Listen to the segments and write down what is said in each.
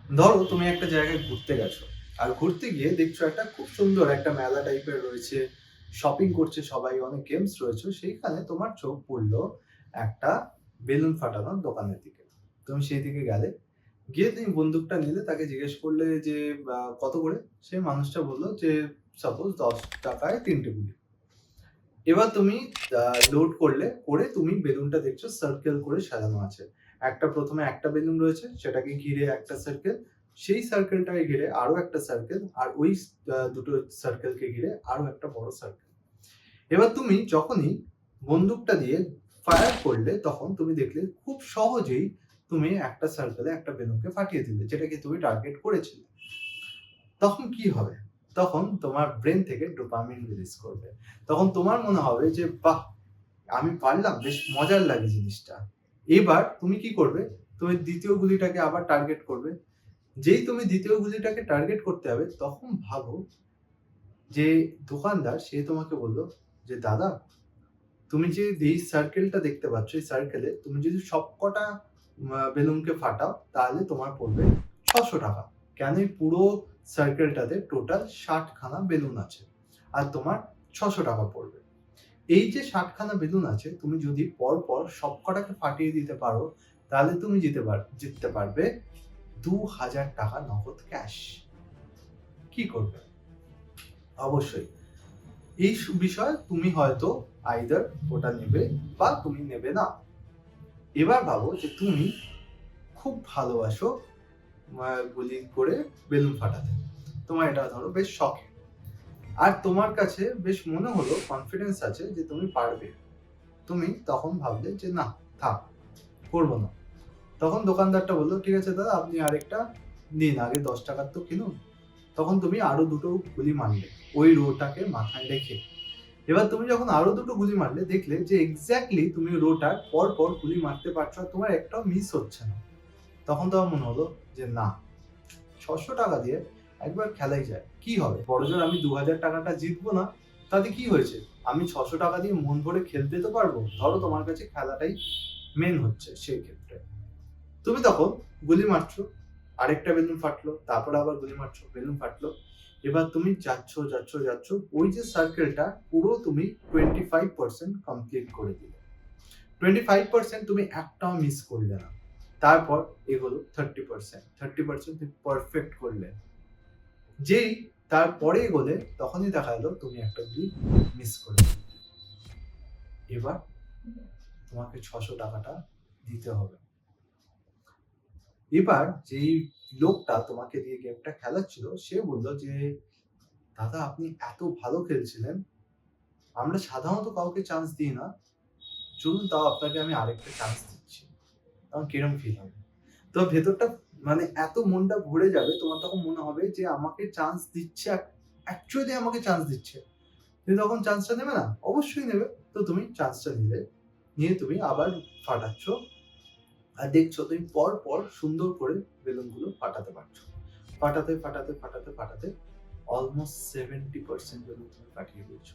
ধরো তুমি একটা জায়গায় ঘুরতে গেছো, আর ঘুরতে গিয়ে দেখছো একটা খুব সুন্দর একটা মেলা টাইপের রয়েছে, শপিং করছে সবাই, অনেক গেমস রয়েছে, সেইখানে তোমার চোখ পড়লো একটা বেলুন ফাটানোর দোকানের দিকে। তুমি সেই দিকে গেলে, গিয়ে তুমি বন্দুকটা নিলে, তাকে জিজ্ঞেস করলে যে কত করে। সেই মানুষটা বললো যে সাপোজ 10 টাকায় 3টে গুলি। এবার তুমি লোড করলে, করে তুমি বেলুনটা দেখছো সার্কেল করে সাজানো আছে। প্রথমে একটা বেলুন রয়েছে, সেটাকে ঘিরে একটা সার্কেল, সেই সার্কেলটাকে ঘিরে আরো একটা সার্কেল, আর ওই দুটো সার্কেলকে ঘিরে আরো একটা বড় সার্কেল। এবার তুমি যখনই বন্দুকটা দিয়ে ফায়ার করলে, তখন তুমি দেখলে খুব সহজেই তুমি একটা সার্কেলে একটা বেলুনকে ফাটিয়ে দিলে, যেটাকে তুমি টার্গেট করেছিলে। তখন কি হবে? তখন তোমার ব্রেন থেকে ডোপামিন রিলিজ করবে। তখন তোমার মনে হবে যে বাহ, আমি পারলাম, বেশ মজার লাগে জিনিসটা। এবার তুমি কি করবে? তুমি দ্বিতীয় গুলিটাকে আবার টার্গেট করবে। যেই তুমি দ্বিতীয় গুলিটাকে টার্গেট করতে হবে, তখন ভাবো যে দোকানদার সে তোমাকে বলল যে দাদা, তুমি যে এই সার্কেলটা দেখতে পাচ্ছ, এই সার্কেলে তুমি যদি সবকটা বেলুনকে ফাটাও, তাহলে তোমার পড়বে 600 টাকা। কেন? এই পুরো সার্কেলটাতে টোটাল 60 খানা বেলুন আছে, আর তোমার 600 টাকা পড়বে। এই যে 60 খানা বেলুন আছে, তুমি যদি পরপর সবকটাকে ফাটিয়ে দিতে পারো, তাহলে তুমি জিততে পারবে 2000 টাকা নগদ ক্যাশ। কি করবে? অবশ্যই এই বিষয়ে তুমি হয়তো আইদার ওটা নেবে বা তুমি নেবে না। এবার ভাবো যে তুমি খুব ভালোবাসো গুলি করে বেলুন ফাটাতে, তোমার এটা ধরো বেশ শখে, আর তোমার কাছে বেশ মনে হলো, কনফিডেন্স আছে যে তুমি পারবে। তুমি তখন ভাবলে যে না, থাক, করবো না। তখন দোকানদারটা বললো ঠিক আছে দাদা, আপনি আরেকটা নিন, আগে 10 টাকার তো কিনুন। তখন তুমি আরো দুটো গুলি মারলে ওই রোটাকে মাথায় রেখে। এবার তুমি যখন আরো দুটো গুলি মারলে, দেখলে যে এক্স্যাক্টলি তুমি রোটার পর পর গুলি মারতে পারছো, আর তোমার একটাও মিস হচ্ছে না। তখন তোমার মনে হলো যে না, 600 টাকা দিয়ে একবার খেলাই যায়, কি হবে, বড়জোর আমি 2000 টাকাটা জিতবো না, তাতে কি হয়েছে, আমি 600 টাকা দিয়ে মন ভরে খেলতে তো পারবো। ধরো তোমার কাছে খেলাটাই মেন হচ্ছে, সেই ক্ষেত্রে তুমি তখন গুলি মারছো, আরেকটা বেলুন ফাটলো, তারপর আবার গুলি মারছো, বেলুন ফাটলো। এবার তুমি যাচ্ছ যাচ্ছ যাচ্ছ, ওই যে সার্কেলটা পুরো তুমি 25% কমপ্লিট করে দিলে। 25% তুমি একটাও মিস করলে না। তারপর এগোলো 30%, তুমি পারফেক্ট করলে। যেই তারপরে এগোলে, তখনই দেখা গেলো তুমি একটা গুলি মিস করে। এবার তোমাকে 600 টাকাটা দিতে হবে। এবার যেই লোকটা তোমাকে দিয়ে গেমটা খেলাচ্ছিল, সে বললো যে দাদা, আপনি এত ভালো খেলছিলেন, আমরা সাধারণত কাউকে চান্স দিই না, চলুন তাও আপনাকে আমি আরেকটা চান্স দিচ্ছি। তখন কিরম ফিল হবে? তো ভেতরটা মানে এত মনটা ভরে যাবে, তোমার তখন মনে হবে যে আমাকে চান্স দিচ্ছে, অ্যাকচুয়ালি আমাকে চান্স দিচ্ছে। তুমি তখন চান্সটা নেবে না? অবশ্যই নেবে। তো তুমি চান্সটা নিলে, নিয়ে তুমি আবার ফাটাচ্ছ, আর দেখছো তুমি পর পর সুন্দর করে বেলুনগুলো ফাটাতে পারছো। ফাটাতে ফাটাতে ফাটাতে ফাটাতে অলমোস্ট 70% বেলুন তুমি ফাটিয়ে দিয়েছো।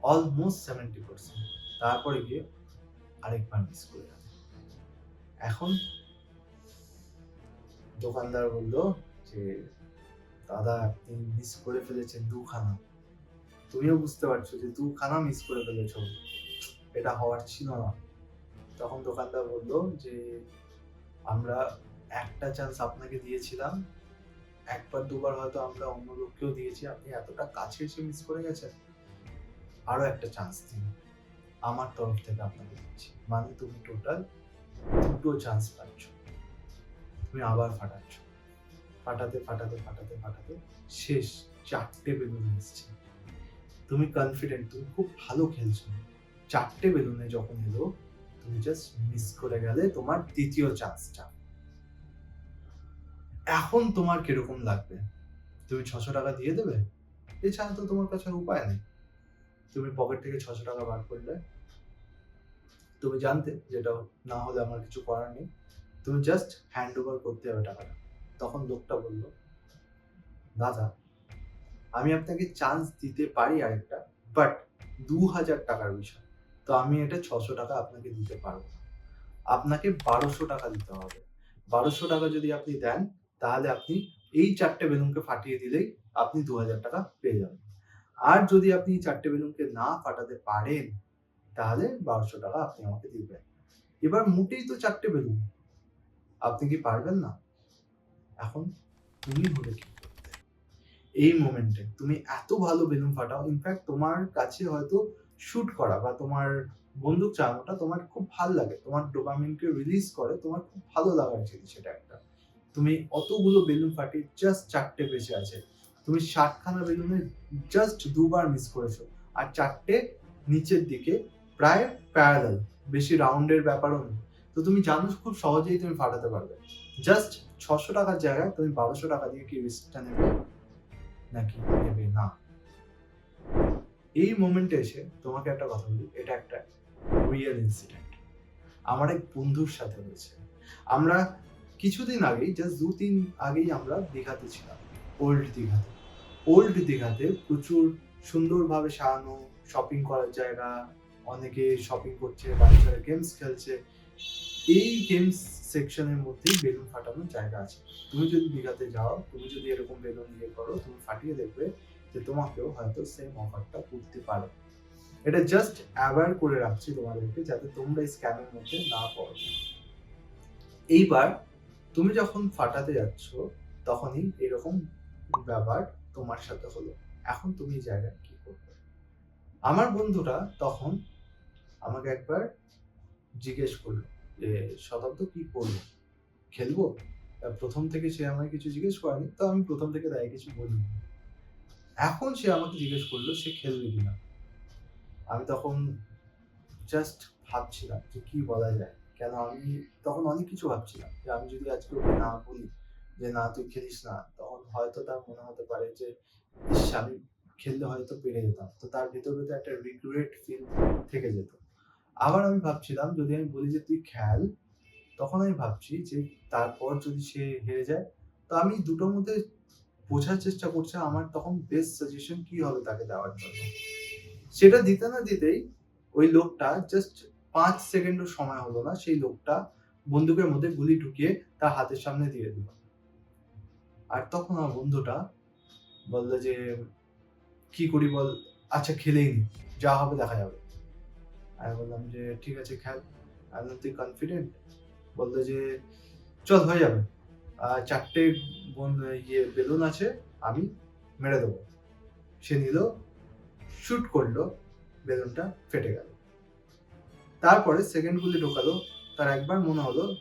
অলমোস্ট 70%। তারপরে গিয়ে আরেকবার মিস করে যাবে। এখন দোকানদার বলল যে দাদা, আপনি মিস করে ফেলেছেন 2 খানা। তুমিও বুঝতে পারছো যে 2 খানা মিস করে ফেলেছো, এটা হওয়ার ছিল না। তখন দোকানদার বলল যে আমরা একটা চান্স আপনাকে দিয়েছিলাম, একবার দুবার হয়তো আমরা অন্য লোককেও দিয়েছি, আপনি এতটা কাছে এসে মিস করে গেছেন, আরো একটা চান্স দিন, আমার তরফ থেকে আপনাকে দিচ্ছি। মানে তুমি টোটাল 2টো চান্স পাচ্ছ। তুমি আবার ফাটাচ্ছ, ফাটাতে ফাটাতে ফাটাতে ফাটাতে শেষ 4টে বেলুন এসছে। তুমি কনফিডেন্ট, তুমি খুব ভালো খেলছো। 4টে বেলুনে যখন এলো, তুমি জাস্ট মিস করে গেলে তোমার দ্বিতীয় চান্সটা। এখন তোমার কিরকম লাগবে? তুমি 600 টাকা দিয়ে দেবে? এছাড়া তো তোমার কাছে আর উপায় নেই। তুমি পকেট থেকে 600 টাকা বার করলে, তুমি জানতে যেটা না হলে আমার কিছু করার নেই, তুমি জাস্ট হ্যান্ড ওভার করতে হবে টাকাটা। তখন লোকটা বলল দাদা, আমি আপনাকে চান্স দিতে পারি আরেকটা, বাট 2000 টাকার বিষয়, তো আমি এটা 600 টাকা আপনাকে দিতে পারবো না। আপনাকে 1200 টাকা দিতে হবে। 1200 টাকা যদি আপনি দেন, তাহলে আপনি এই 4টে বেলুনকে ফাটিয়ে দিলেই আপনি 2000 টাকা পেয়ে যাবেন। আর যদি আপনি 4টে বেলুনকে না ফাটাতে পারেন, তাহলে 1200 টাকা আপনি আমাকে দিবেন। এবার মোটেই তো 4টে বেলুন। আপনি কি পারবেন না? এখন তুমি হলে কি করতে? এই মোমেন্টে তুমি এত ভালো বেলুন ফাটাও, ইনফ্যাক্ট তোমার কাছে হয়তো শুট করা বা তোমার বন্দুক চালানোটা তোমার খুব ভাল লাগে। তোমার ডোপামিনকে রিলিজ করে, তোমার খুব ভালো লাগার জিনিস এটা একটা। তুমি অতগুলো বেলুন ফাটিয়ে জাস্ট 4টে বেঁচে আছে। তুমি 60 খানা বেলুনে জাস্ট 2 বার মিস করেছো। আর 4টে নিচের দিকে প্রায় প্যারালাল, বেশি রাউন্ডের ব্যাপারও নেই। তো তুমি জানো খুব সহজেই তুমি ফাটাতে পারবে। জাস্ট 600 টাকার জায়গায় তুমি 1200 টাকা দিয়ে কি রিস্কটা নেবে? নাকি নেবে না? এই মোমেন্টে এসে তোমাকে একটা কথা বলি, এটা একটা রিয়েল ইনসিডেন্ট। আমার এক বন্ধুর সাথে হয়েছে। আমরা কিছুদিন আগেই, জাস্ট ২-৩ আগেই আমরা দীঘাতে ছিলাম। ওল্ড দীঘাতে। ওল্ড দীঘাতে প্রচুর সুন্দরভাবে সাজানো শপিং করার জায়গা, অনেকে শপিং করছে, বাচ্চারা গেমস খেলছে। এই গেমস সেকশনের মধ্যেই বেলুন ফাটানোর জায়গা আছে। তুমি যদি দীঘাতে যাও, তুমি যদি এরকম বেলুন ইয়ে করো, তুমি ফাটিয়ে দেখবে যে তোমাকেও হয়তো সেম অফারটা করতে পারে। এটা জাস্ট অ্যাওয়্যার করে রাখছি তোমাদেরকে, যাতে তোমরা এই স্ক্যামের মধ্যে না পড়ো। এইবার তুমি যখন ফাটাতে যাচ্ছ, তখনই এরকম ব্যাপার তোমার সাথে হলো। এখন তুমি এই জায়গায় কি করবে? আমার বন্ধুটা তখন আমাকে একবার জিজ্ঞেস করলো যে, "শতাব্দ কি করবো? খেলবো?" প্রথম থেকে সে আমায় কিছু জিজ্ঞেস করেনি, তো আমি প্রথম থেকে তাকে কিছু বলিনি। এখন সে আমাকে জিজ্ঞেস করলো সে খেলবে কিনা। আমি তখন জাস্ট ভাবছিলাম যে কি বলা যায়? কেন আমি তখন অনেক কিছু ভাবছিলাম যে আমি যদি আজকে ওকে না বলি যে, "না তুই খেলিস না", তখন হয়তো তার মনে হতে পারে যে, ইস! আমি খেললে হয়তো পেরে যেতাম। তো তার ভেতরে একটা রিগ্রেট ফিল থেকে যেত। আবার আমি ভাবছিলাম যদি আমি বলি যে, "তুই খেল", তখন আমি ভাবছি যে তারপর যদি সে হেরে যায়, তো আমি দুটোর মধ্যে বোঝার চেষ্টা করছি আমার তখন বেস্ট সাজেশন কি হবে তাকে দেওয়ার জন্য। সেটা দিতে না দিতেই ওই লোকটা জাস্ট ৫ সেকেন্ডও সময় হলো না, সেই লোকটা বন্দুকের মধ্যে গুলি ঢুকিয়ে তার হাতের সামনে দিয়ে দিল। আর তখন আমার বন্ধুটা বলল যে, "কি করি বল? আচ্ছা খেলেই নি। যা হবে দেখা যাবে।" আমি বললাম যে, "ঠিক আছে খেল।" আমি বললাম, "তুই কনফিডেন্ট?" বলল যে, "চল হয়ে যাবে। ৪টে বেলুন আছে, আমি মেরে দেবো।" সে নিল, শুট করলো, বেলুনটা ফেটে গেল। তারপরে সেকেন্ড গুলি ঢোকালো। তার একবার মনে হলো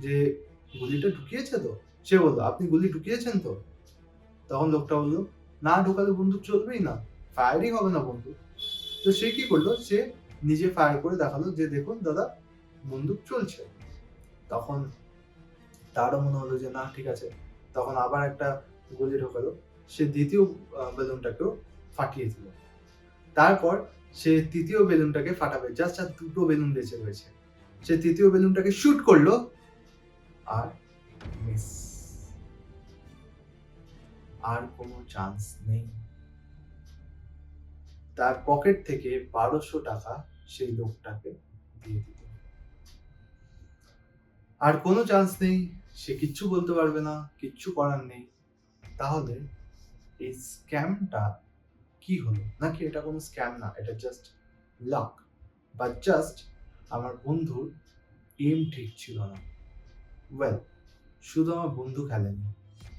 যে গুলিটা ঢুকিয়েছে তো? সে বলল, "আপনি গুলি ঢুকিয়েছেন তো?" তখন লোকটা বলল, "না ঢোকালে বন্দুক চলবেই না। ফায়ারিং হবে না বন্দুক।" তো সে কি করলো? সে নিজে ফায়ার করে দেখালো যে, "দেখুন দাদা, বন্দুক চলছে।" তখন তারও মনে হলো যে না ঠিক আছে। তখন আবার একটা গুলি ঢোকালো। সে ২য় বেলুনটাকেও ফাটিয়ে দিল। তারপর সে ৩য় বেলুনটাকে ফাটাবে। জাস্ট আর ২ টো বেলুন বেঁচে রয়েছে। সে ৩য় বেলুনটাকে শুট করলো আর মিস। আর কোনো চান্স নেই। তার পকেট থেকে ১২০০ টাকা সেই লোকটাকে দিয়ে দিল। আর কোনো চান্স নেই। সে কিচ্ছু বলতে পারবে না, কিচ্ছু করার নেই। তাহলে এই স্ক্যামটা কি হলো? নাকি এটা কোনো স্ক্যাম না, এটা জাস্ট লাক, বা জাস্ট আমার বন্ধুর এম ঠিক ছিল না। ওয়েল, শুধু আমার বন্ধু খেলেনি,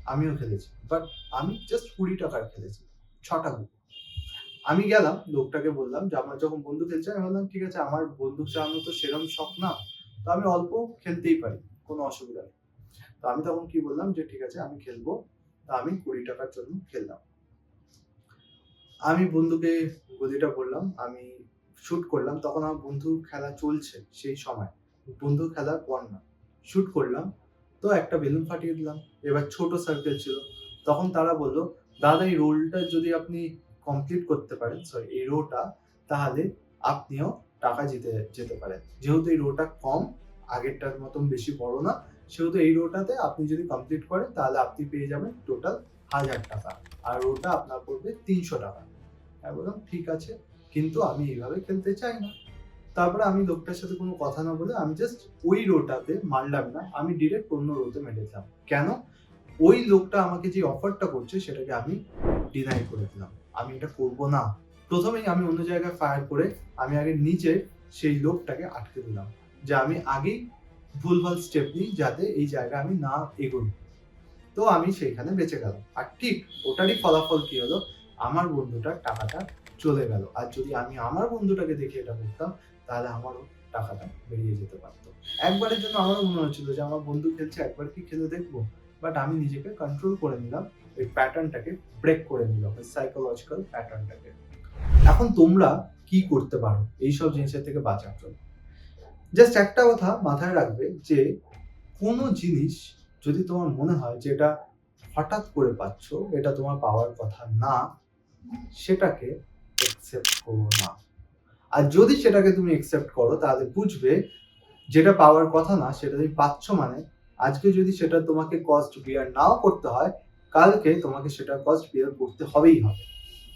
আমিও খেলেছি। বাট আমি জাস্ট ২০ টাকার খেলেছি। ৬টা গুলি। আমি গেলাম, লোকটাকে বললাম যে আমার যখন বন্ধু খেলছে, আমি বললাম ঠিক আছে আমার বন্দুক চালানো তো সেরম শখ না। তো আমি অল্প খেলতেই পারি। কোনো অসুবিধা নেই। তো আমি তখন কি বললাম যে ঠিক আছে আমি খেলবো। তো আমি ২০ টাকার জন্য খেললাম। আমি বন্ধুকে গদিটা বললাম, আমি শুট করলাম। তখন আমার বন্ধুর খেলা চলছে সেই সময়। বন্ধুর খেলার পর না। শুট করলাম। তো একটা বেলুন ফাটিয়ে দিলাম। এবার ছোট সার্কেল ছিল। তখন তারা বলল, "দাদা এই রোলটা যদি আপনি কমপ্লিট করতে পারেন, সরি এই রোটা, তাহলে আপনিও টাকা জিতে যেতে পারেন। যেহেতু এই রোটা কম, আগেরটার মতন বেশি বড় না, সেহেতু এই রোটাতে আপনি যদি কমপ্লিট করেন তাহলে আপনি পেয়ে যাবেন টোটাল ১০০০ টাকা। আর রোটা আপনার পড়বে ৩০০ টাকা।" আমি বললাম, "ঠিক আছে, কিন্তু আমি এভাবে খেলতে চাই না।" তারপরে আমি লোকটার সাথে কোনো কথা না বলে আমি জাস্ট ওই রোটাতে মারলাম না। আমি ডিরেক্ট অন্য রোতে মেরে দিলাম। কেন? ওই লোকটা আমাকে যে অফারটা করছে সেটাকে আমি ডিনাই করে দিলাম, আমি এটা করব না। প্রথমেই আমি অন্য জায়গায় ফায়ার করে আমি আগে নিজে সেই লোকটাকে আটকে দিলাম, যে আমি আগেই ভুলভাল স্টেপ নিই যাতে এই জায়গায় আমি না এগোই। তো আমি সেইখানে বেঁচে গেলাম। আর ঠিক ওটারই ফলাফল কি হলো, আমার বন্ধুটার টাকাটা চলে গেল। আর যদি আমি আমার বন্ধুটাকে দেখে এটা করতাম তাহলে আমারও টাকাটা বেরিয়ে যেতে পারতো। একবারের জন্য আমারও মনে হচ্ছিল যে আমার বন্ধু খেলছে, একবার কি খেলে দেখবো। বাট আমি নিজেকে কন্ট্রোল করে নিলাম, ওই প্যাটার্নটাকে ব্রেক করে নিলাম, ওই সাইকোলজিক্যাল প্যাটার্নটাকে। এখন তোমরা কি করতে পারো এইসব জিনিসের থেকে বাঁচার জন্য? জাস্ট একটা কথা মাথায় রাখবে যে কোনো জিনিস যদি তোমার মনে হয় যে এটা হঠাৎ করে পাচ্ছ, এটা তোমার পাওয়ার কথা না, সেটাকে একসেপ্ট করো না। আর যদি সেটাকে তুমি একসেপ্ট করো তাহলে বুঝবে যেটা পাওয়ার কথা না সেটা তুমি পাচ্ছ, মানে আজকে যদি সেটা তোমাকে কস্ট বিয়ার নাও করতে হয়, কালকে তোমাকে সেটা কস্ট বিয়ার করতে হবেই হবে।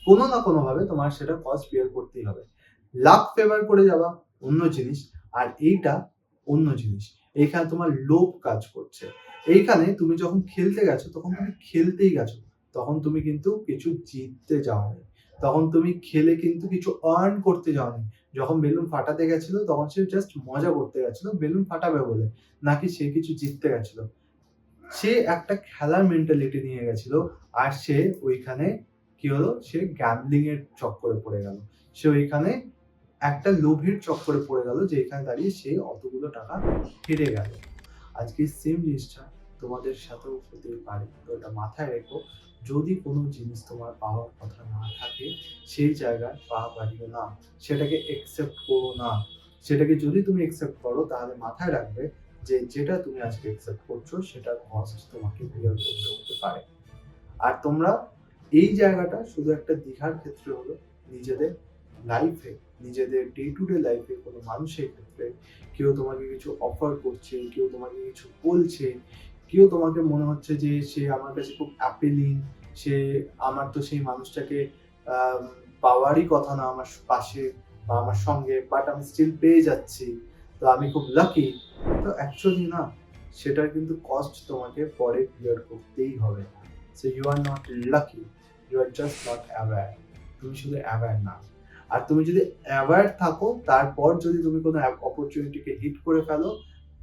কোনো না কোনো ভাবে তোমার সেটা কস্ট বিয়ার করতেই হবে। লাক ফেভার করে যাওয়া অন্য জিনিস, আর এইটা অন্য জিনিস। এইখানে তোমার লোভ কাজ করছে। এইখানে তুমি যখন খেলতে গেছো তখন তুমি খেলতেই গেছো, তখন তুমি কিন্তু কিছু জিততে যাওনি, তখন তুমি খেলে কিন্তু কিছু আর্ন করতে যাওনি। যখন বেলুন ফাটাতে গেছিল তখন সে জাস্ট মজা করতে গেছিল বেলুন ফাটাবে বলে, নাকি সে কিছু জিততে গেছিল। সে একটা খেলার মেন্টালিটি নিয়ে গেছিল, আর সে ওইখানে কি হলো, সে গ্যাম্বলিং এর চক্করে পড়ে গেল। সে ওইখানে একটা লোভের চক্করে পড়ে গেল যে এখানে দাঁড়িয়ে সে অতগুলো টাকা হেরে গেল। আজকে সেম জিনিসটা তোমাদের সাথেও হতে পারে। তো এটা মাথায় রেখো, যদি কোনো জিনিস তোমার পাওয়ার কথা না থাকে সেই জায়গায় পা বাড়িও না, সেটাকে একসেপ্ট করো না। সেটাকে যদি তুমি একসেপ্ট করো তাহলে মাথায় রাখবে যে যেটা তুমি আজকে একসেপ্ট করছো সেটার কস্ট তোমাকে বিয়ার করতে হতে পারে। আর তোমরা এই জায়গাটা শুধু একটা দীঘার ক্ষেত্রে হলো, নিজেদের লাইফে, নিজেদের ডে টু ডে লাইফে কোনো মানুষের ক্ষেত্রে কেউ তোমাকে কিছু অফার করছে, কেউ তোমাকে কিছু বলছে, কেউ তোমাকে মনে হচ্ছে যে সে আমার কাছে খুব অ্যাপিলিং, সে আমার তো সেই মানুষটাকে আহ, পাওয়ারই কথা না আমার পাশে বা আমার সঙ্গে, বাট আমি স্টিল পেয়ে যাচ্ছি, তো আমি খুব লাকি। তো অ্যাকচুয়ালি না, সেটার কিন্তু কস্ট তোমাকে পরে বিয়ার করতেই হবে। So you are not lucky, you are just not aware. তুমি শুধু অ্যাওয়্যার না। আর তুমি যদি অ্যাওয়্যার থাকো তারপর যদি তুমি কোনো অপরচুনিটিকে হিট করে ফেলো,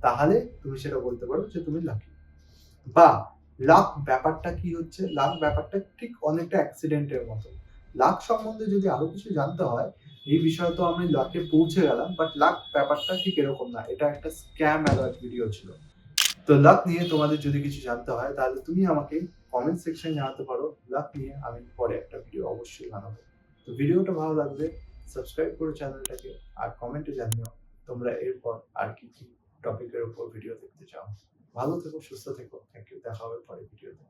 তাহলে তুমি সেটা বলতে পারো যে তুমি লাকি। বা লাক ব্যাপারটা কি হচ্ছে, লাক ব্যাপারটা ঠিক অনেকটা অ্যাক্সিডেন্টের মতো। লাক সম্বন্ধে যদি আরো কিছু জানতে হয়, এই বিষয়ে তো আমি লাকে পৌঁছে গেলাম, বাট লাক ব্যাপারটা ঠিক এরকম না, এটা একটা স্ক্যাম অ্যালার্ট ভিডিও ছিল। তো লাক নিয়ে তোমাদের যদি কিছু জানতে হয় তাহলে তুমি আমাকে কমেন্ট সেকশনে জানাতে পারো, লাক নিয়ে আমি পরে একটা ভিডিও অবশ্যই বানাবো। তো ভিডিওটা ভালো লাগলে সাবস্ক্রাইব করো চ্যানেলটাকে, আর কমেন্টে জানিও তোমরা এরপর আর কি কি টপিকের উপর ভিডিও দেখতে চাও। ভালো থেকো, সুস্থ থেকো, থ্যাংক ইউ, দেখা হবে পরে ভিডিওতে।